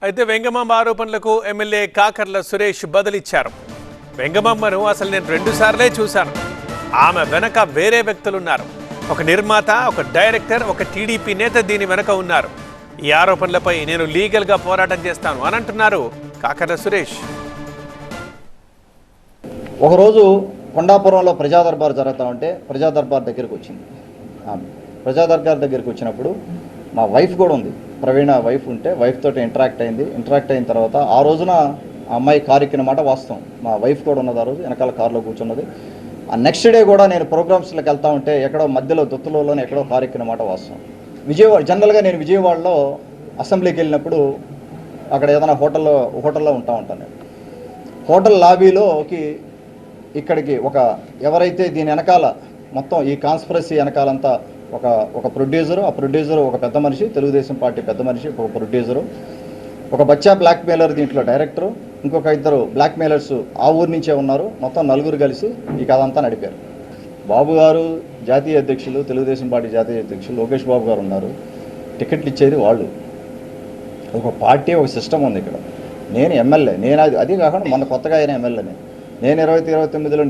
అయితే వెంగమాంబ ఆరోపణలకు ఎమ్మెల్యే కాకర్ల సురేష్ బదులిచ్చారు. వెంగమాంబను అసలు నేను 2 సార్లే చూశాను. ఆమె వెనక వేరే వ్యక్తులున్నారు. ఒక నిర్మాత, ఒక డైరెక్టర్, ఒక టీడీపీ నేత దీని వెనక ఉన్నారు. ఈ ఆరోపణలపై నేను లీగల్గా పోరాటం చేస్తాను అని అంటున్నారు కాకర్ల సురేష్. ఒకరోజు కొండాపురంలో ప్రజా దర్బార్ జరుగుతూ ఉంటే ప్రజా దర్బార్ దగ్గరికి వచ్చింది. ప్రజా దర్బార్ దగ్గరికి వచ్చినప్పుడు మా వైఫ్ కూడా ఉంది, ప్రవీణ వైఫ్ ఉంటే వైఫ్ తోటి ఇంటరాక్ట్ అయిన తర్వాత ఆ రోజున ఆ అమ్మాయి కారు ఎక్కిన మాట వాస్తవం. మా వైఫ్ కూడా ఉన్నది ఆ రోజు, వెనకాల కారులో కూర్చున్నది. ఆ నెక్స్ట్ డే కూడా నేను ప్రోగ్రామ్స్లోకి వెళ్తూ ఉంటే ఎక్కడో మధ్యలో దుత్తులోనే ఎక్కడో కారు ఎక్కిన మాట వాస్తవం. విజయవాడ జనరల్గా నేను విజయవాడలో అసెంబ్లీకి వెళ్ళినప్పుడు అక్కడ ఏదైనా హోటల్లో ఉంటాను నేను. హోటల్ లాబీలోకి ఇక్కడికి ఎవరైతే దీని వెనకాల మొత్తం ఈ కాన్స్పిరసీ వెనకాలంతా ఒక ప్రొడ్యూసరు, ఆ ప్రొడ్యూసరు ఒక పెద్ద మనిషి, తెలుగుదేశం పార్టీ పెద్ద మనిషి, ఒక ప్రొడ్యూసరు, ఒక బచ్చా బ్లాక్మెయిలర్ దీంట్లో డైరెక్టరు, ఇంకొక 2 బ్లాక్మెయిలర్స్ ఆ ఊరి నుంచే ఉన్నారు. మొత్తం 4 కలిసి ఈ కథ అంతా నడిపారు. బాబు గారు జాతీయ అధ్యక్షులు, తెలుగుదేశం పార్టీ జాతీయ అధ్యక్షులు లోకేష్ బాబు గారు ఉన్నారు. టికెట్లు ఇచ్చేది వాళ్ళు. ఒక పార్టీ, ఒక సిస్టమ్ ఉంది ఇక్కడ. నేను ఎమ్మెల్యే, అది కాకుండా మొన్న కొత్తగా అయిన ఎమ్మెల్యేనే. నేను 2029లో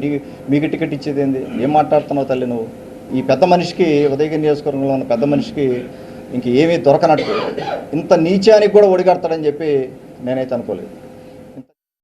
మీకు టికెట్ ఇచ్చేది ఏంది? ఏం మాట్లాడుతున్నావు తల్లి నువ్వు? ఈ పెద్ద మనిషికి, ఉదయగిరి నియోజకవర్గంలో ఉన్న పెద్ద మనిషికి ఇంక ఏమీ దొరకనట్టు ఇంత నీచానికి కూడా ఒడిగడతాడని చెప్పి నేనైతే అనుకోలేదు.